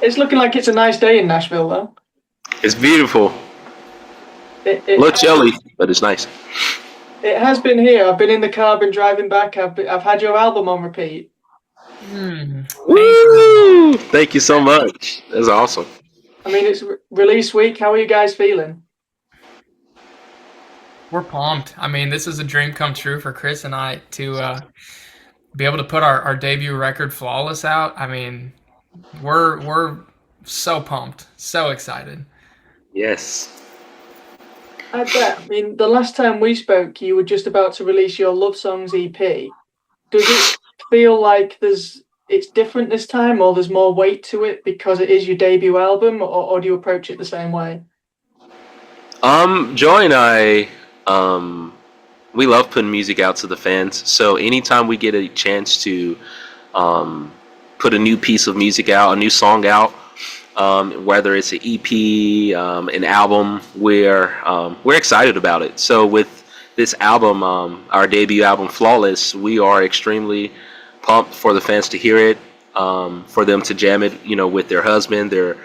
It's looking like it's a nice day in Nashville, though. It's beautiful. It, A it little chilly, but it's nice. it has been here. I've been in the car, been driving back. I've had your album on repeat. Thank you. Woo! Thank you so much. That's awesome. I mean, it's release week. How are you guys feeling? We're pumped. I mean, this is a dream come true for Chris and I to be able to put our debut record Flawless out. I mean, we're so pumped, so excited. Yes. I bet. I mean, the last time we spoke, you were just about to release your Love Songs EP. Does it feel like it's different this time, or there's more weight to it because it is your debut album, or do you approach it the same way? Joy and I, we love putting music out to the fans. So anytime we get a chance to put a new piece of music out, a new song out, whether it's an EP, an album, we're excited about it. So with this album, our debut album, Flawless, we are extremely pumped for the fans to hear it, for them to jam it, with their husband, their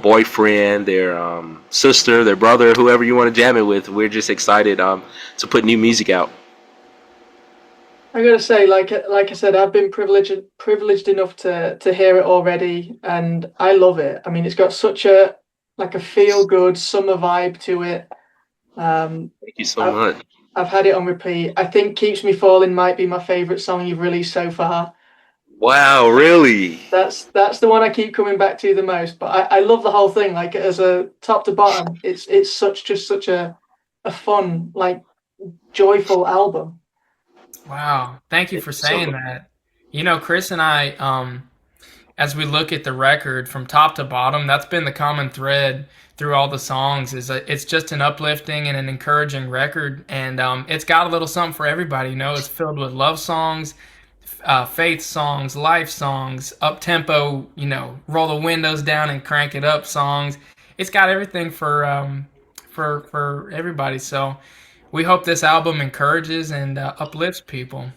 boyfriend, their sister, their brother, whoever you want to jam it with. We're just excited to put new music out. I gotta say, like I said, I've been privileged enough to hear it already, and I love it. I mean, it's got such a feel good summer vibe to it. Thank you so I've, much. I've had it on repeat. I think "Keeps Me Falling" might be my favorite song you've released so far. Wow, really? That's the one I keep coming back to the most. But I love the whole thing. Like as a top to bottom, it's such a fun, like joyful album. Wow, thank you for saying So that. You know, Chris and I, as we look at the record from top to bottom, that's been the common thread through all the songs. Is it's just an uplifting and an encouraging record, and it's got a little something for everybody. You know, it's filled with love songs, faith songs, life songs, up tempo. You know, roll the windows down and crank it up songs. It's got everything for everybody. So we hope this album encourages and uplifts people.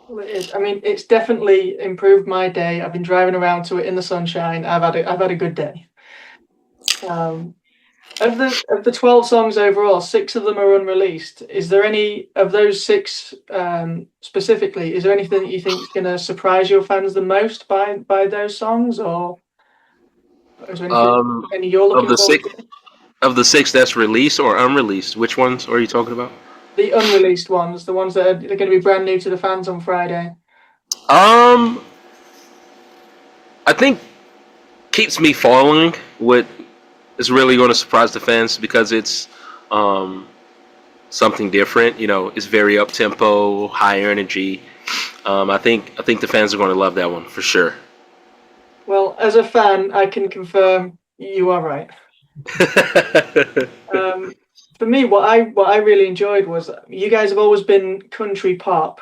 Well, it is. I mean, it's definitely improved my day. I've been driving around to it in the sunshine. I've had a good day. Um, of the 12 songs overall, six of them are unreleased. Is there any of those six specifically? Is there anything that you think is going to surprise your fans the most by those songs, or is there anything um, any you're of looking the forward six to? of the six that's released or unreleased, which ones are you talking about? The unreleased ones, the ones that they're going to be brand new to the fans on Friday. Um, I think keeps me following what is really going to surprise the fans because it's um, something different. It's very up tempo, high energy. I think the fans are going to love that one for sure. Well, as a fan, I can confirm you are right. Um, for me, what I really enjoyed was you guys have always been country pop,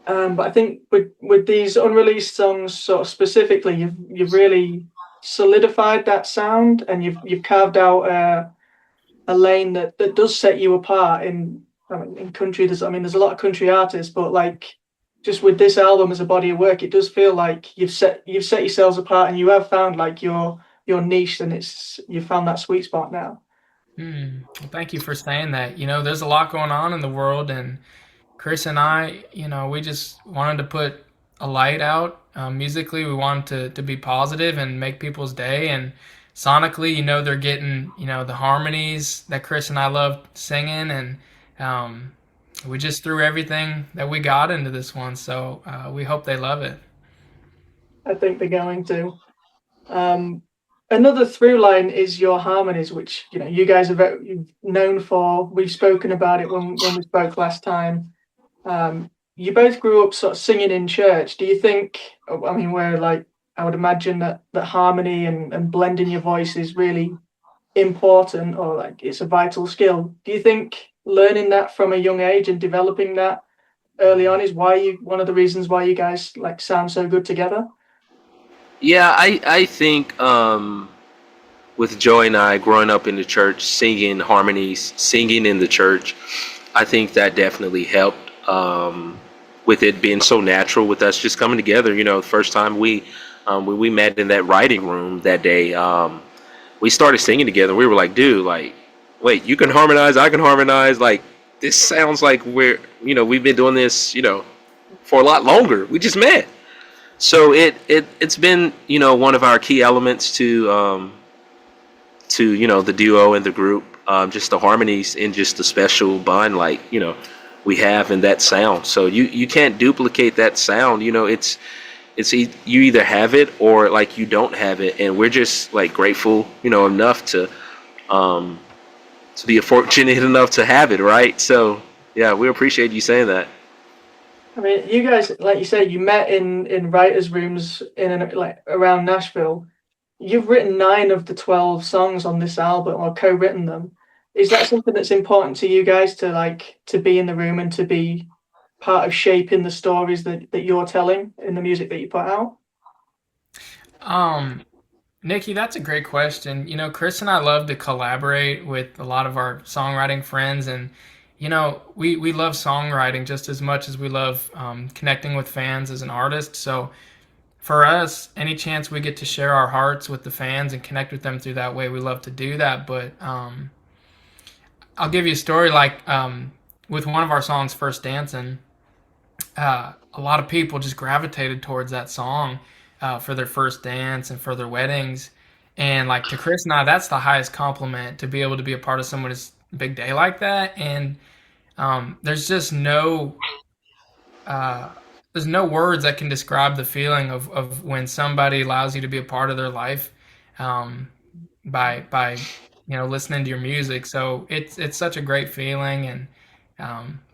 but I think with these unreleased songs, sort of specifically, you've really solidified that sound, and you've carved out a lane that does set you apart in country. There's a lot of country artists, but like just with this album as a body of work, it does feel like you've set yourselves apart, and you have found like your niche, and you've found that sweet spot now. Well, thank you for saying that. You know, there's a lot going on in the world, and Chris and I, we just wanted to put a light out. Musically, we wanted to be positive and make people's day. And sonically, they're getting, the harmonies that Chris and I love singing. And we just threw everything that we got into this one. So we hope they love it. I think they're going to. Um, Another through line is your harmonies, which you guys are known for. We've spoken about it when we spoke last time. You both grew up sort of singing in church. Do you think? I mean, where like I would imagine that harmony and blending your voice is really important, or like it's a vital skill. Do you think learning that from a young age and developing that early on is one of the reasons why you guys like sound so good together? Yeah, I think with Joy and I growing up in the church, singing harmonies, singing in the church, I think that definitely helped with it being so natural with us just coming together. The first time we when we met in that writing room that day, we started singing together. We were like, dude, like, wait, you can harmonize, I can harmonize. Like, this sounds like we've been doing this, for a lot longer. We just met. So it's been, one of our key elements to the duo and the group, just the harmonies and just the special bond, like, we have in that sound. So you can't duplicate that sound. You either have it or like you don't have it, and we're just like grateful, enough to be fortunate enough to have it, right? So yeah, we appreciate you saying that. I mean, you guys, like you say, you met in writers' rooms like around Nashville. You've written 9 of the 12 songs on this album, or co-written them. Is that something that's important to you guys, to be in the room and to be part of shaping the stories that you're telling in the music that you put out? Um, Nikki, that's a great question. Chris and I love to collaborate with a lot of our songwriting friends, and we love songwriting just as much as we love connecting with fans as an artist. So for us, any chance we get to share our hearts with the fans and connect with them through that way, we love to do that. But I'll give you a story like with one of our songs, First Dancing. A lot of people just gravitated towards that song for their first dance and for their weddings. And like to Chris and I, that's the highest compliment to be able to be a part of someone's big day like that. And there's just uh, no words that can describe the feeling of when somebody allows you to be a part of their life um, by listening to your music. So it's such a great feeling, and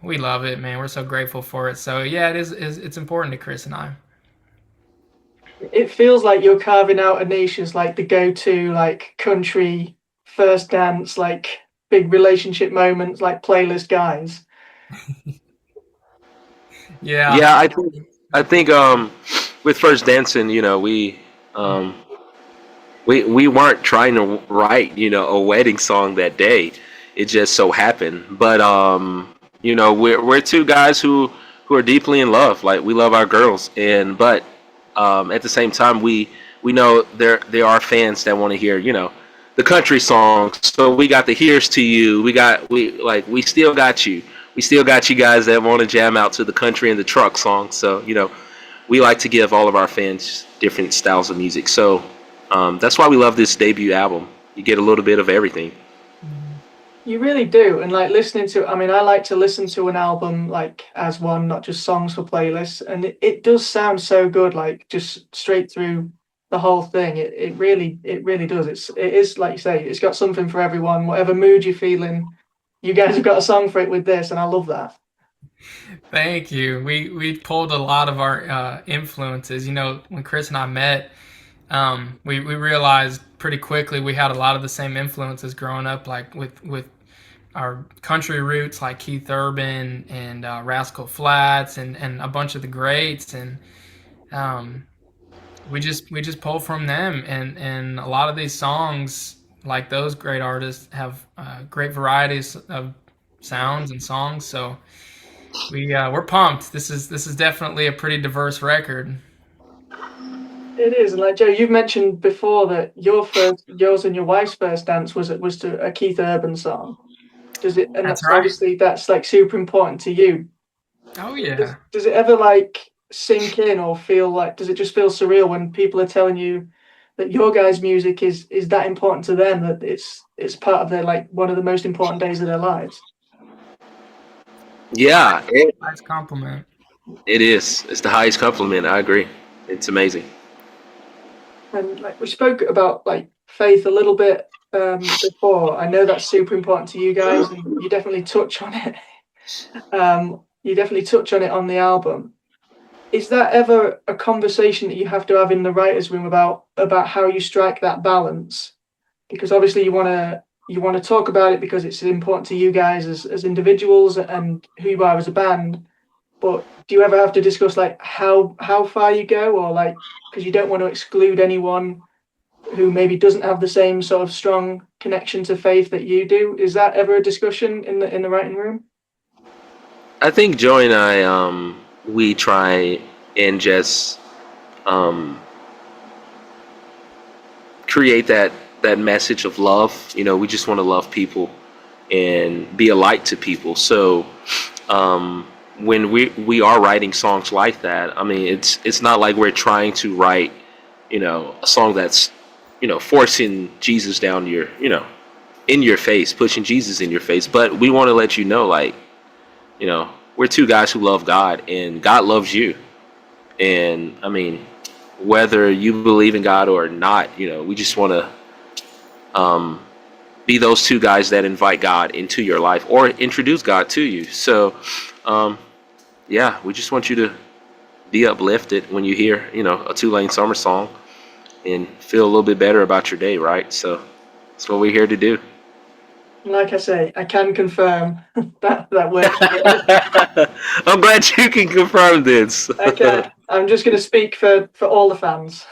we love it, man. We're so grateful for it. So yeah, it's important to Chris and I. It feels like you're carving out a niche as like the go-to like country first dance, like big relationship moments, like playlist guys. Yeah. Yeah, I think with First Dancing, um we weren't trying to write, a wedding song that day. It just so happened. But we're two guys who are deeply in love. Like, we love our girls, and but at the same time, we know there are fans that want to hear, the country songs. So we got the "Here's to You." We still got you. We still got you guys that want to jam out to the country and the truck songs. So we like to give all of our fans different styles of music. So that's why we love this debut album. You get a little bit of everything. You really do. And like listening to, I mean, I like to listen to an album like as one, not just songs for playlists. And it does sound so good, like just straight through the whole thing. It really does. It is like you say, it's got something for everyone, whatever mood you're feeling. You guys have got a song for it with this, and I love that. Thank you. We pulled a lot of our influences. When Chris and I met, we realized pretty quickly we had a lot of the same influences growing up, like with our country roots, like Keith Urban and Rascal Flatts and a bunch of the greats, and um, we just pull from them, and a lot of these songs, like those great artists, have great varieties of sounds and songs. So we're pumped. This is definitely a pretty diverse record. It is. And like Joe, you've mentioned before that yours and your wife's first dance was to a Keith Urban song. Does it? And That's that's right. obviously that's like super important to you. Oh Does yeah. does it ever like sink in or feel like does it just feel surreal when people are telling you that your guys' music is that important to them that it's part of their like one of the most important days of their lives? Yeah, Nice compliment. it is. It's the highest compliment. I agree. It's amazing. And like we spoke about like faith a little bit before. I know that's super important to you guys, and you definitely touch on it. You definitely touch on it on the album. Is that ever a conversation that you have to have in the writers' room about how you strike that balance? Because obviously you want to talk about it because it's important to you guys as individuals and who you are as a band. But do you ever have to discuss like how far you go, or like because you don't want to exclude anyone who maybe doesn't have the same sort of strong connection to faith that you do? Is that ever a discussion in the writing room? I think Joey and I, we try and just um, create that message of love. You know, we just want to love people and be a light to people. So when we are writing songs like that, I mean, it's not like we're trying to write, you know, a song that's, you know, forcing Jesus down your, you know, in your face, pushing Jesus in your face. But we want to let you know, like, you know, we're two guys who love God, and God loves you. And I mean, whether you believe in God or not, you know, we just want to be those two guys that invite God into your life or introduce God to you. So, yeah, we just want you to be uplifted when you hear, you know, a Two Lane Summer song and feel a little bit better about your day, right? So that's what we're here to do. Like I say, I can confirm that works for me. I'm glad you can confirm this. I can. I'm just going to speak for all the fans.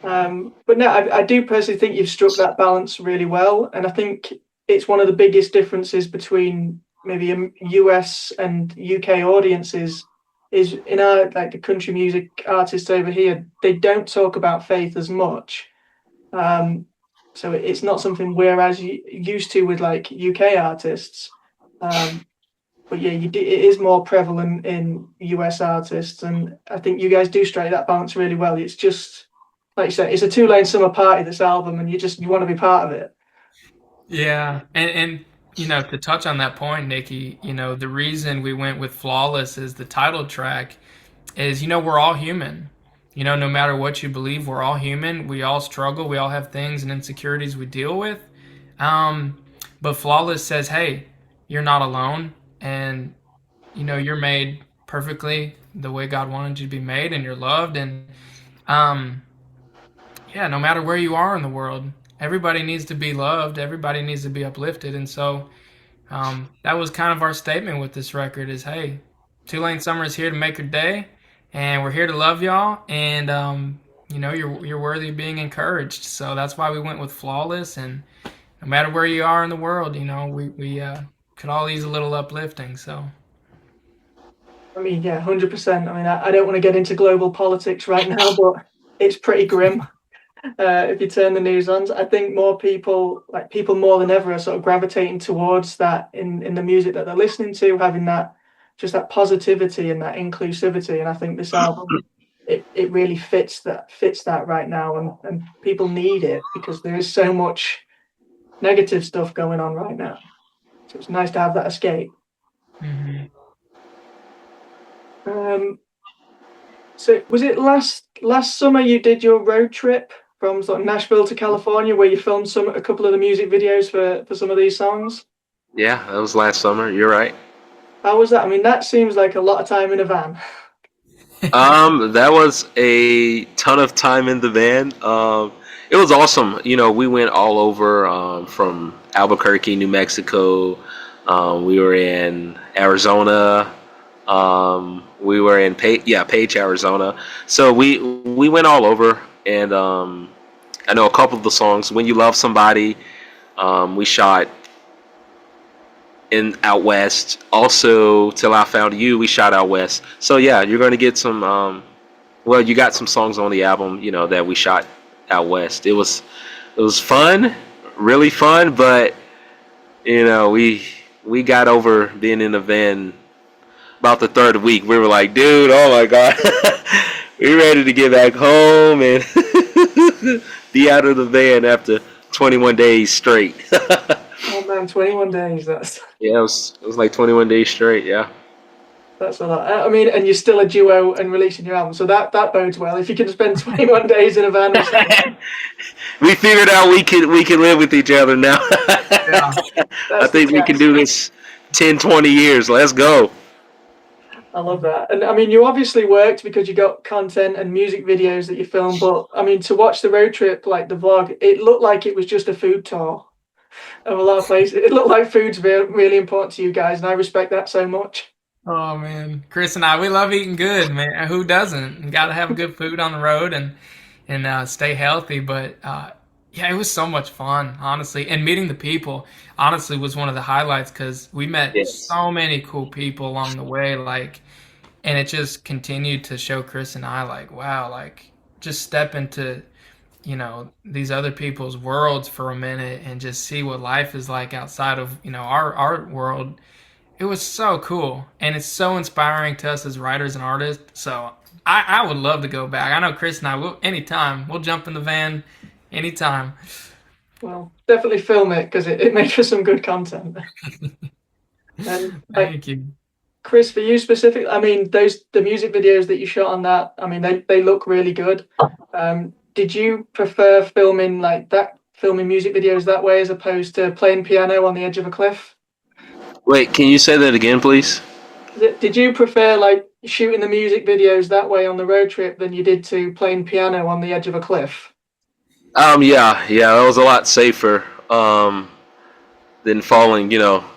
But no, I do personally think you've struck that balance really well, and I think it's one of the biggest differences between maybe US and UK audiences is in our like the country music artists over here, they don't talk about faith as much. Um, so it's not something we're as used to with like UK artists. Um, but yeah, it is more prevalent in US artists, and I think you guys do strike that balance really well. It's just like you said, it's a two-lane summer party. This album, and you want to be part of it. Yeah, and you know, to touch on that point, Nikki, you know, the reason we went with Flawless as the title track is, you know, we're all human. You know, no matter what you believe, we're all human. We all struggle. We all have things and insecurities we deal with. Um, but Flawless says, hey, you're not alone, and you know, you're made perfectly the way God wanted you to be made, and you're loved. And um, yeah, no matter where you are in the world, everybody needs to be loved. Everybody needs to be uplifted. And so that was kind of our statement with this record is, hey, Two Lane Summer is here to make your day, and we're here to love y'all. And you know, you're worthy of being encouraged. So that's why we went with Flawless. And no matter where you are in the world, you know, we could all use a little uplifting. So I mean, yeah, 100%. I mean, I don't want to get into global politics right now, but it's pretty grim. If you turn the news on, I think people more than ever, are sort of gravitating towards that in the music that they're listening to, having that just that positivity and that inclusivity. And I think this album it really fits that right now, and people need it because there is so much negative stuff going on right now. So it's nice to have that escape. mhm. Um, so was it last summer you did your road trip from sort of Nashville to California, where you filmed a couple of the music videos for some of these songs? Yeah, that was last summer. You're right. How was that? I mean, that seems like a lot of time in a van. That was a ton of time in the van. It was awesome. You know, we went all over from Albuquerque, New Mexico. We were in Arizona. We were in Page, Arizona. So we went all over, and I know a couple of the songs. When You Love Somebody, we shot in out west. Also, Till I Found You, we shot out west. So yeah, you're going to get some. Well, you got some songs on the album, you know, that we shot out west. It was fun, really fun, but you know, we got over being in the van about the third week. We were like, dude, oh my god, we're ready to get back home and be out of the van after 21 days straight. Oh man, 21 days. Yeah, it was like 21 days straight. Yeah. That's a lot. I mean, and you're still a duo and releasing your album, so that bodes well. If you can spend 21 days in a van with someone, We figured out we can live with each other now. Yeah. I that's the think we can test. do this 10, 20 years. Let's go. I love that. And I mean, you obviously worked because you got content and music videos that you filmed, but I mean, to watch the road trip, like the vlog, it looked like it was just a food tour of a lot of places. It looked like food's really important to you guys, and I respect that so much. Oh man, Chris and I, we love eating good, man. Who doesn't? You got to have good food on the road and stay healthy. But yeah, it was so much fun, honestly. And meeting the people, honestly, was one of the highlights because we met Yes. so many cool people along the way. Like, and it just continued to show Chris and I, like, wow, like, just step into these other people's worlds for a minute and just see what life is like outside of our world. It was so cool, and it's so inspiring to us as writers and artists. So I would love to go back. I know Chris and I will anytime. We'll jump in the van anytime. Well, definitely film it because it makes for some good content. And like Thank you. Chris, for you specifically, I mean, the music videos that you shot on that, I mean, they look really good. Did you prefer filming music videos that way as opposed to playing piano on the edge of a cliff? Wait, can you say that again, please? Did you prefer like shooting the music videos that way on the road trip than you did to playing piano on the edge of a cliff? Yeah, that was a lot safer than falling,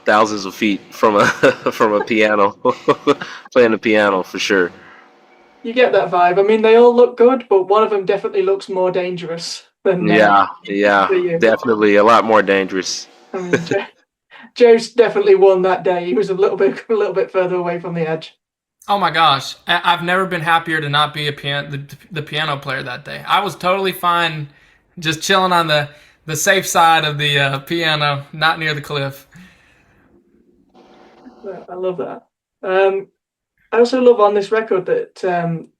thousands of feet from a from a piano, playing the piano for sure. You get that vibe. I mean, they all look good, but one of them definitely looks more dangerous than Yeah, for you. definitely a lot more dangerous. I mean, Joe's definitely won that day. He was a little bit further away from the edge. Oh my gosh, I've never been happier to not be the piano player that day. I was totally fine, just chilling on the safe side of the piano, not near the cliff. I love that. I also love on this record that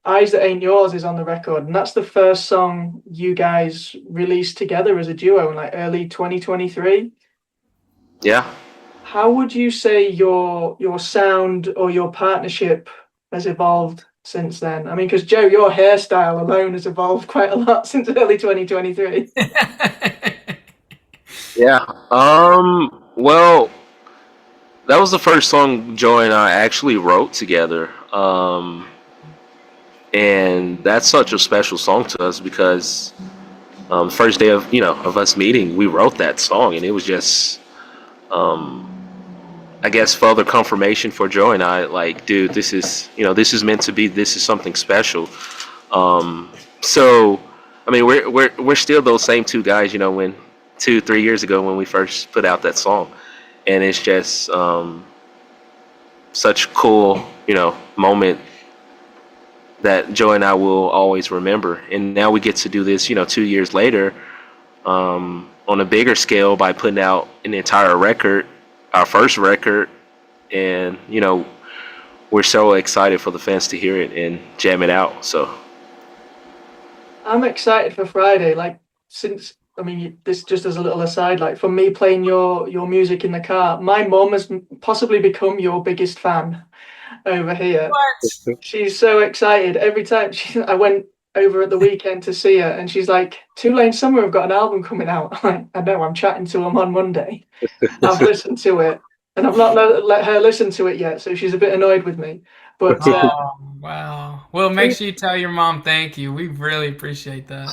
"Eyes That Ain't Yours" is on the record, and that's the first song you guys released together as a duo in like early 2023. Yeah. How would you say your sound or your partnership has evolved since then? I mean, because Joe, your hairstyle alone has evolved quite a lot since early 2023. Yeah. Well, that was the first song Joy and I actually wrote together. And that's such a special song to us because first day of us meeting, we wrote that song, and it was just I guess further confirmation for Joe and I, like, dude, this is meant to be. This is something special. So, I mean, we're still those same two guys, when 2-3 years ago when we first put out that song, and it's just such a cool, moment that Joe and I will always remember. And now we get to do this, 2 years later, on a bigger scale by putting out an entire record, our first record, and we're so excited for the fans to hear it and jam it out. So I'm excited for Friday. Like, since I mean, this just as a little aside, like for me playing your music in the car, my mom has possibly become your biggest fan over here. What? She's so excited every time. I went over at the weekend to see her, and she's like, "Two Lane Summer have got an album coming out." I'm like, I know. I'm chatting to them on Monday. I've listened to it, and I've not let her listen to it yet, so she's a bit annoyed with me. But Oh, wow. Well, make sure you tell your mom thank you. We really appreciate that.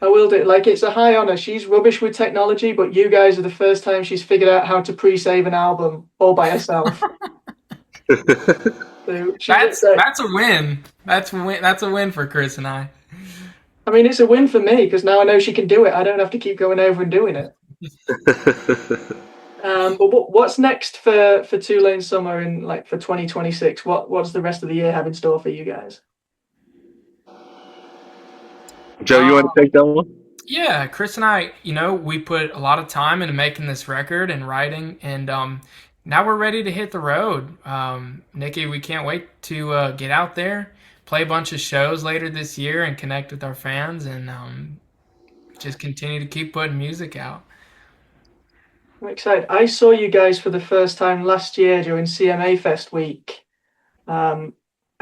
I will do. Like, it's a high honor. She's rubbish with technology, but you guys are the first time she's figured out how to pre-save an album all by herself. So That's a win. That's a win for Chris and I. I mean, it's a win for me because now I know she can do it. I don't have to keep going over and doing it. But what's next for Two Lane Summer in like for 2026? What's the rest of the year have in store for you guys? Joe, you want to take that one? Yeah, Chris and I, we put a lot of time into making this record and writing, and now we're ready to hit the road. Nikki, we can't wait to get out there, play a bunch of shows later this year, and connect with our fans, and just continue to keep putting music out. I'm excited. I saw you guys for the first time last year during CMA Fest week.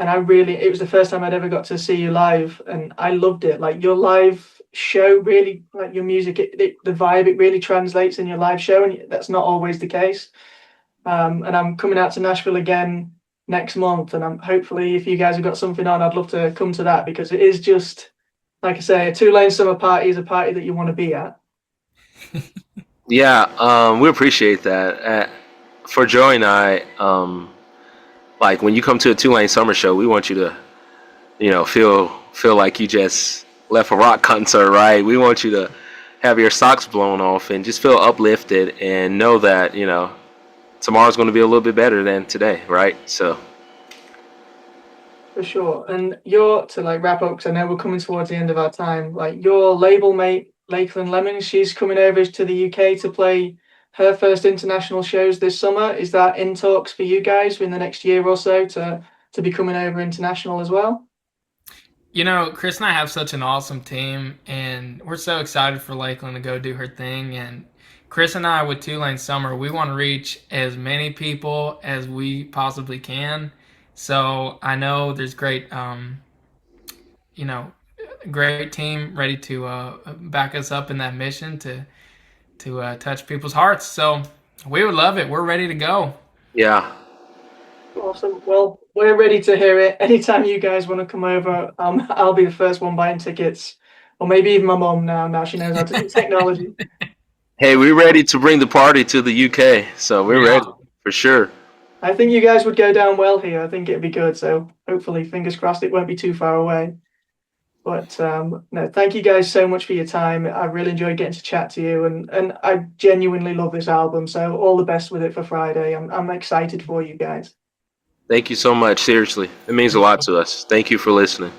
And it was the first time I'd ever got to see you live, and I loved it. Like, your live show really, like your music, the vibe, it really translates in your live show, and that's not always the case. And I'm coming out to Nashville again next month, and I'm hopefully, if you guys have got something on, I'd love to come to that because it is just, like I say, a Two Lane Summer party is a party that you want to be at. Yeah, we appreciate that. For Joe and I, like when you come to a Two Lane Summer show, we want you to, feel like you just left a rock concert, right? We want you to have your socks blown off and just feel uplifted and know that, tomorrow's going to be a little bit better than today, right? So. For sure. And you're, to like wrap up, because I know we're coming towards the end of our time, like your label mate, Lakeland Lemon, she's coming over to the UK to play her first international shows this summer. Is that in talks for you guys in the next year or so to be coming over international as well? You know, Chris and I have such an awesome team, and we're so excited for Lakeland to go do her thing. And Chris and I, with Two Lane Summer, we want to reach as many people as we possibly can. So I know there's great, you know, great team ready to back us up in that mission to touch people's hearts. So we would love it. We're ready to go. Yeah. Awesome. Well, we're ready to hear it. Anytime you guys want to come over, I'll be the first one buying tickets, or maybe even my mom now. Now she knows how to do technology. Hey, we're ready to bring the party to the UK, so we're ready for sure. I think you guys would go down well here. I think it'd be good. So hopefully, fingers crossed, it won't be too far away. But no, thank you guys so much for your time. I really enjoyed getting to chat to you, and I genuinely love this album. So all the best with it for Friday. I'm excited for you guys. Thank you so much. Seriously, it means a lot to us. Thank you for listening.